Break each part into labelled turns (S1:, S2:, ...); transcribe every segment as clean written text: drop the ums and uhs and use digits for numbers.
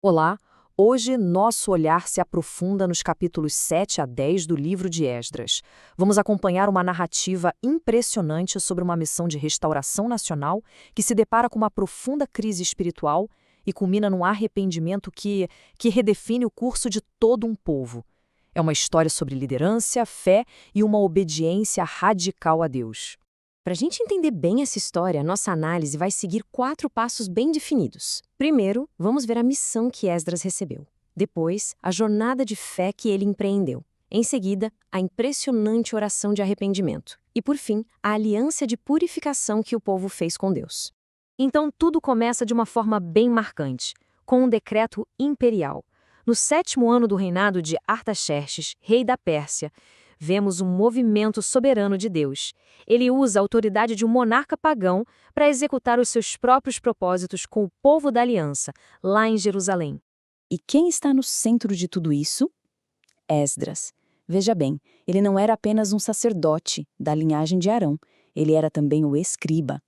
S1: Olá! Hoje, nosso olhar se aprofunda nos capítulos 7 a 10 do livro de Esdras. Vamos acompanhar uma narrativa impressionante sobre uma missão de restauração nacional que se depara com uma profunda crise espiritual e culmina num arrependimento que redefine o curso de todo um povo. É uma história sobre liderança, fé e uma obediência radical a Deus.
S2: Para a gente entender bem essa história, nossa análise vai seguir 4 passos bem definidos. Primeiro, vamos ver a missão que Esdras recebeu. Depois, a jornada de fé que ele empreendeu. Em seguida, a impressionante oração de arrependimento. E, por fim, a aliança de purificação que o povo fez com Deus. Então, tudo começa de uma forma bem marcante, com um decreto imperial. No 7º ano do reinado de Artaxerxes, rei da Pérsia, vemos um movimento soberano de Deus. Ele usa a autoridade de um monarca pagão para executar os seus próprios propósitos com o povo da aliança, lá em Jerusalém.
S3: E quem está no centro de tudo isso? Esdras. Veja bem, ele não era apenas um sacerdote da linhagem de Arão, ele era também o escriba,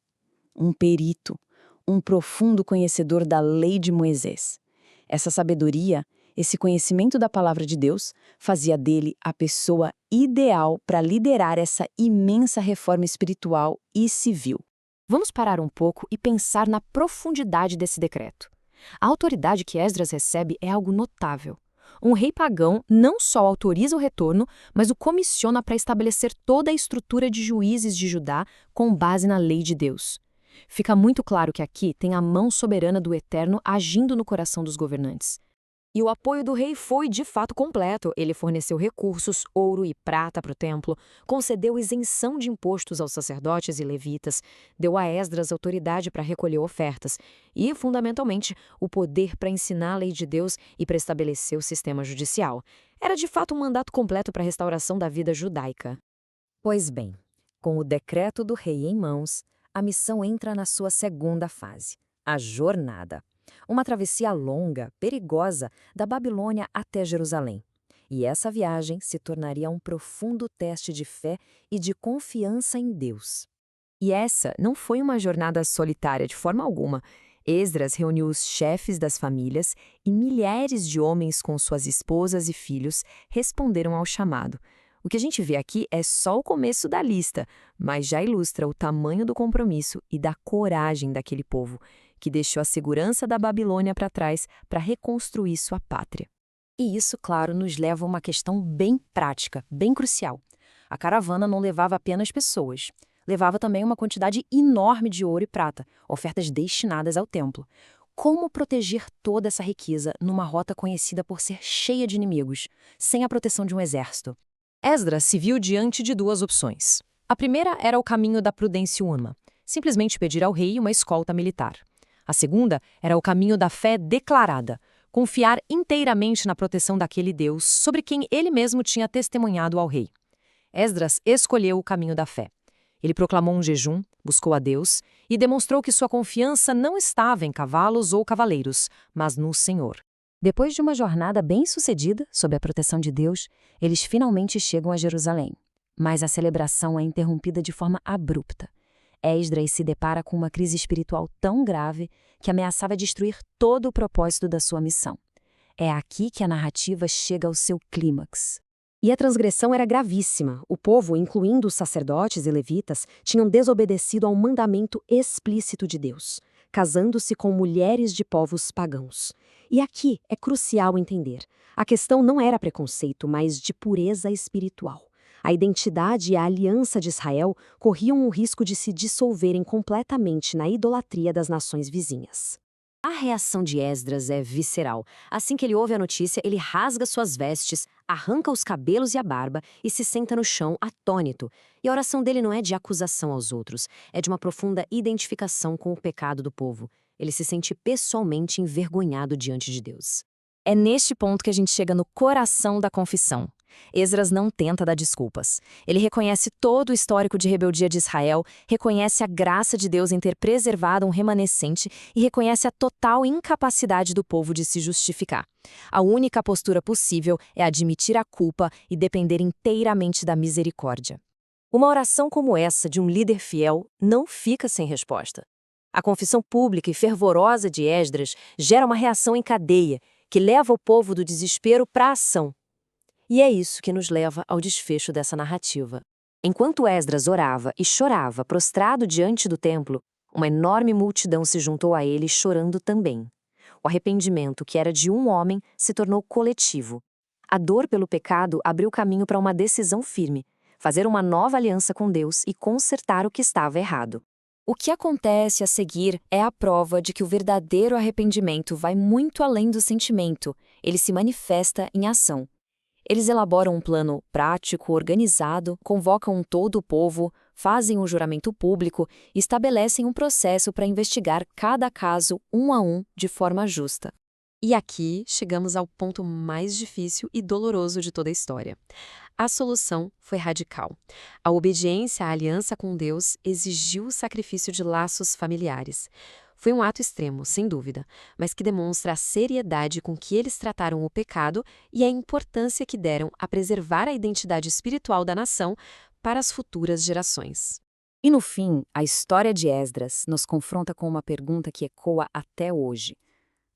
S3: um perito, um profundo conhecedor da lei de Moisés. Essa sabedoria, esse conhecimento da palavra de Deus, fazia dele a pessoa ideal para liderar essa imensa reforma espiritual e civil.
S2: Vamos parar um pouco e pensar na profundidade desse decreto. A autoridade que Esdras recebe é algo notável. Um rei pagão não só autoriza o retorno, mas o comissiona para estabelecer toda a estrutura de juízes de Judá com base na lei de Deus. Fica muito claro que aqui tem a mão soberana do Eterno agindo no coração dos governantes. E o apoio do rei foi, de fato, completo. Ele forneceu recursos, ouro e prata para o templo, concedeu isenção de impostos aos sacerdotes e levitas, deu a Esdras autoridade para recolher ofertas e, fundamentalmente, o poder para ensinar a lei de Deus e para estabelecer o sistema judicial. Era, de fato, um mandato completo para a restauração da vida judaica.
S1: Pois bem, com o decreto do rei em mãos, a missão entra na sua segunda fase, a jornada. Uma travessia longa, perigosa, da Babilônia até Jerusalém. E essa viagem se tornaria um profundo teste de fé e de confiança em Deus.
S2: E essa não foi uma jornada solitária de forma alguma. Esdras reuniu os chefes das famílias e milhares de homens com suas esposas e filhos responderam ao chamado. O que a gente vê aqui é só o começo da lista, mas já ilustra o tamanho do compromisso e da coragem daquele povo, que deixou a segurança da Babilônia para trás para reconstruir sua pátria.
S1: E isso, claro, nos leva a uma questão bem prática, bem crucial. A caravana não levava apenas pessoas. Levava também uma quantidade enorme de ouro e prata, ofertas destinadas ao templo. Como proteger toda essa riqueza numa rota conhecida por ser cheia de inimigos, sem a proteção de um exército?
S2: Esdras se viu diante de 2 opções. A primeira era o caminho da prudência humana, simplesmente pedir ao rei uma escolta militar. A segunda era o caminho da fé declarada, confiar inteiramente na proteção daquele Deus sobre quem ele mesmo tinha testemunhado ao rei. Esdras escolheu o caminho da fé. Ele proclamou um jejum, buscou a Deus e demonstrou que sua confiança não estava em cavalos ou cavaleiros, mas no Senhor.
S3: Depois de uma jornada bem-sucedida, sob a proteção de Deus, eles finalmente chegam a Jerusalém. Mas a celebração é interrompida de forma abrupta. Esdras se depara com uma crise espiritual tão grave que ameaçava destruir todo o propósito da sua missão. É aqui que a narrativa chega ao seu clímax.
S2: E a transgressão era gravíssima. O povo, incluindo os sacerdotes e levitas, tinham desobedecido ao mandamento explícito de Deus, casando-se com mulheres de povos pagãos. E aqui é crucial entender. A questão não era preconceito, mas de pureza espiritual. A identidade e a aliança de Israel corriam o risco de se dissolverem completamente na idolatria das nações vizinhas. A reação de Esdras é visceral. Assim que ele ouve a notícia, ele rasga suas vestes, arranca os cabelos e a barba e se senta no chão atônito. E a oração dele não é de acusação aos outros, é de uma profunda identificação com o pecado do povo. Ele se sente pessoalmente envergonhado diante de Deus.
S1: É neste ponto que a gente chega no coração da confissão. Esdras não tenta dar desculpas. Ele reconhece todo o histórico de rebeldia de Israel, reconhece a graça de Deus em ter preservado um remanescente e reconhece a total incapacidade do povo de se justificar. A única postura possível é admitir a culpa e depender inteiramente da misericórdia. Uma oração como essa de um líder fiel não fica sem resposta.
S2: A confissão pública e fervorosa de Esdras gera uma reação em cadeia, que leva o povo do desespero para a ação. E é isso que nos leva ao desfecho dessa narrativa. Enquanto Esdras orava e chorava prostrado diante do templo, uma enorme multidão se juntou a ele chorando também. O arrependimento, que era de um homem, se tornou coletivo. A dor pelo pecado abriu caminho para uma decisão firme: fazer uma nova aliança com Deus e consertar o que estava errado. O que acontece a seguir é a prova de que o verdadeiro arrependimento vai muito além do sentimento, ele se manifesta em ação. Eles elaboram um plano prático, organizado, convocam todo o povo, fazem um juramento público e estabelecem um processo para investigar cada caso um a um de forma justa. E aqui chegamos ao ponto mais difícil e doloroso de toda a história. A solução foi radical. A obediência à aliança com Deus exigiu o sacrifício de laços familiares. Foi um ato extremo, sem dúvida, mas que demonstra a seriedade com que eles trataram o pecado e a importância que deram a preservar a identidade espiritual da nação para as futuras gerações.
S3: E no fim, a história de Esdras nos confronta com uma pergunta que ecoa até hoje.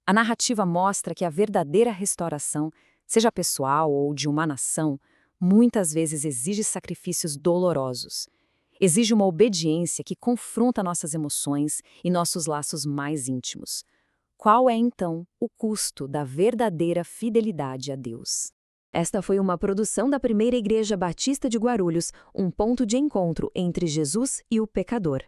S3: A narrativa mostra que a verdadeira restauração, seja pessoal ou de uma nação, muitas vezes exige sacrifícios dolorosos. Exige uma obediência que confronta nossas emoções e nossos laços mais íntimos. Qual é, então, o custo da verdadeira fidelidade a Deus?
S2: Esta foi uma produção da Primeira Igreja Batista de Guarulhos, um ponto de encontro entre Jesus e o pecador.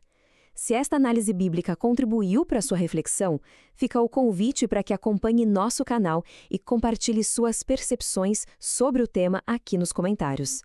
S2: Se esta análise bíblica contribuiu para sua reflexão, fica o convite para que acompanhe nosso canal e compartilhe suas percepções sobre o tema aqui nos comentários.